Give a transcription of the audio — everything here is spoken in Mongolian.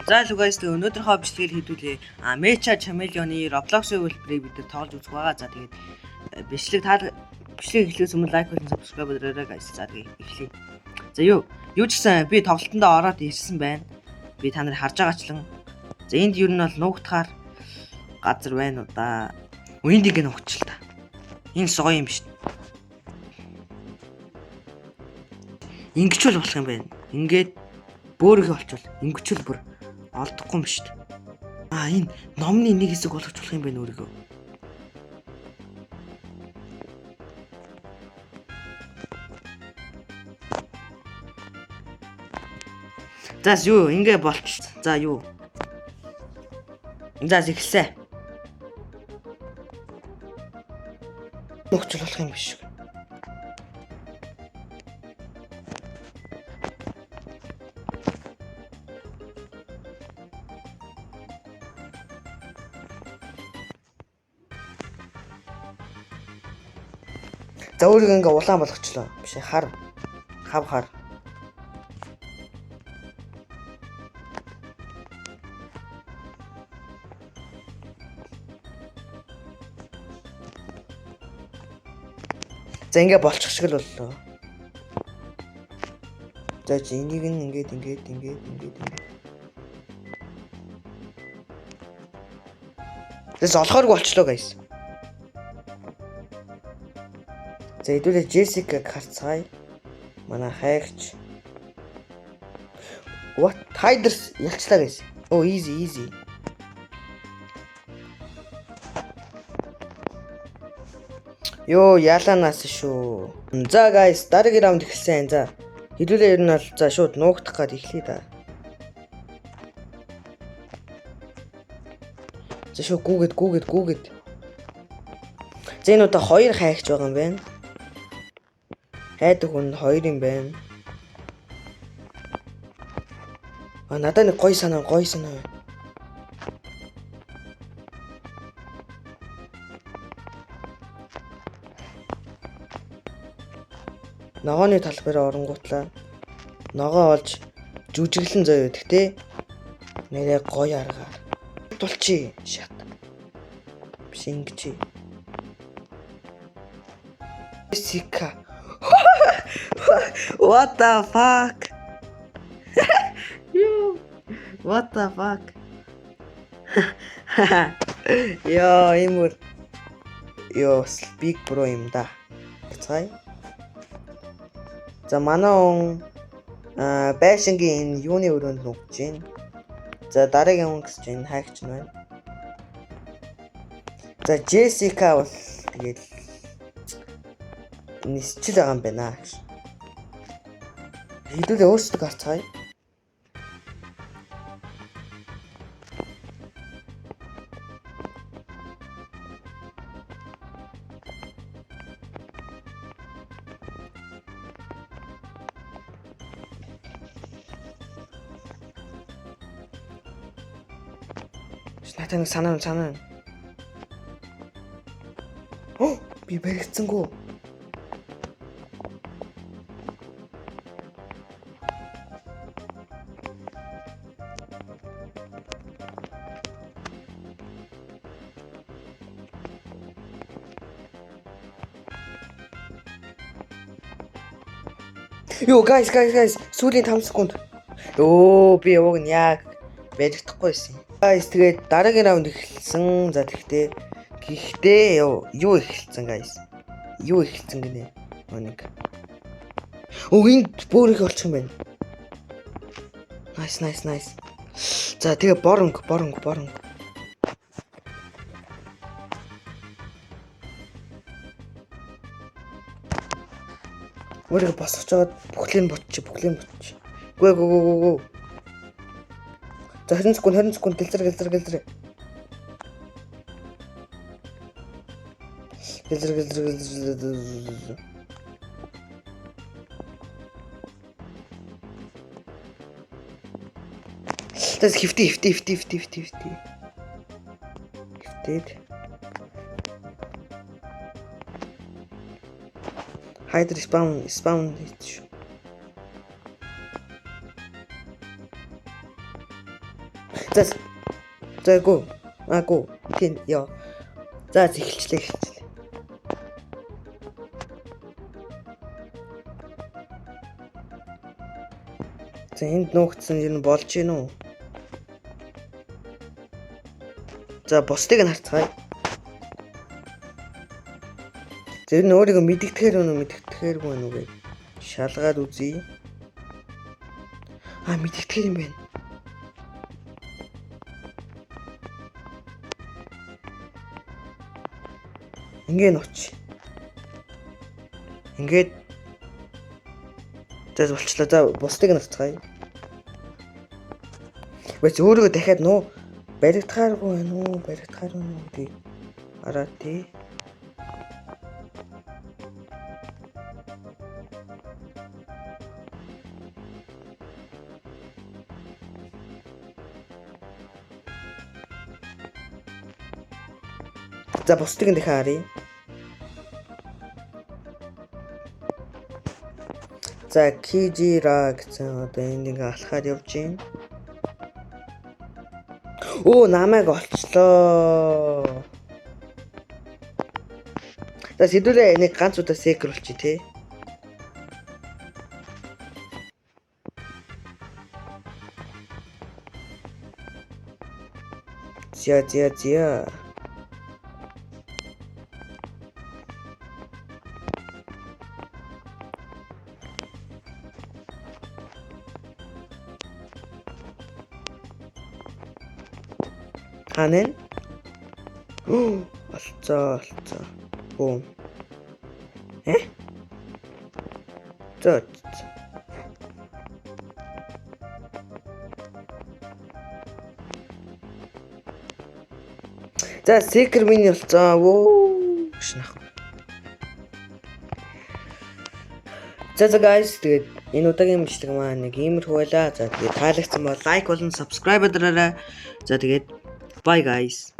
За л guys өнөөдрийнхөө бичлэгийг хийдүүлээ. Mecha Chameleon-ы Roblox-ийн үйлдвэрийг бид тоглож үзэх байгаа. За тэгээд бичлэг эхлэхээс өмнө лайк болон subscribe хийрээрэй guys. За тэгээд эхлэе. За юу ч гэсэн би тоглолтондоо ороод ирсэн байна. Би та нарыг харж байгаачлан. За энд юу нь бол нуугдахаар газар байна уу да. Эндийг нуугч л та. Энэ соо юм биш. Ингэж бол болох юм байна. Ингээд бөөргөө олчвол ингэчүүл бүр олдохгүй юм шүү дээ. Энэ номны нэг хэсэг болгож болох юм байна өөрийгөө. За юу ингэ болч. За юу. За зэгсээ. Нөхцөл болох юм биш. За өөрийгөө ингээ улаан болгочлоо. Биш хар. Хав хар. За ингээ болчих шиг л боллоо. За энийг ингээд. Тэс олохоор болчлоо guys. За хэдүүлээ Jessica-г харцгаая. Манай хайгч. What? Hiders ялчлаа guys. Oh easy. Йоо ялаанаас шүү. За guys дараагийн раунд эхэлсэн. За хэдүүлээ ер нь бол за шууд нуугдах гээд эхлэе да. За шууд гүүгээд. За энэ удаа 2 хайгч байгаа юм байна. Хайдаг хүн 2 юм байна. Надад нэг гоё санаа. Ногооны талбараа оронгуутлаа. Ногоо олж жүжиглэн заяа гэхдээ нэрээ гоё аргаар. Тулчи шат. Биш ингэж. Jessica. What the fuck? Yo. What the fuck? Yo, имур. Yo, speak bro юм да. Цай. За манай он байшингийн юуны өрөөнд нүгж байна. За дараагийн хүн гэж энэ хайгч нь байна. За Jessica бол тэгээд нисчил байгаа юм байна. Хэдүүлээ өөрсдөө гарцгаая. Натан санаа. Би баригдсангүй. Yo guys сүүлийн 5 секунд. Ёо би яваг нь яг баригдахгүй байсан. Guys тэгээд дараагийн раунд эхэлсэн. За гэхдээ юу эхэлсэн guys? Юу эхэлсэн гинэ? Нэг. Энд бөөрийг олчих юм байна. Nice. За тэгээ боронг. Өөрийгөө босгож жаад бүхлийг бутчих. Гү. За 20 секунд гэлзэр. Тэс хифти. Hide spawn. За гоо. Гоо. Тин ёо. За эхэлчлээ. За энд нуугдсан юм болж гин үү? За бусдыг нь харцгаая. Тэр нь өөрийгөө мэддэхээргүй байна уу гэж шалгаад үзье. Мэддэхэр юм байна. Ингээд нууч. Ингээд зас болчлоо. За бусдыг нь харцгаая. Бац өөрийгөө дахиад баригдахааргүй байна уу? Баригдахаар байна уу гэдэг хараа тий. За бусдыг нь дахиад харъя. За Кижира гэсэн одоо энийг алхаад явж гин. Намайг олчлоо. За сэдвүрээ нэг ганц удаа секролчих тий. Зя. Ханен? Алцаа. Бом. За. За секер миний болцоо. Шнах. За guys тэгээд энэ удаагийн бичлэг маань нэг иймэрхүү байлаа. За тэгээд таалагдсан бол лайк болон subscribe дараарай. За тэгээд bye guys.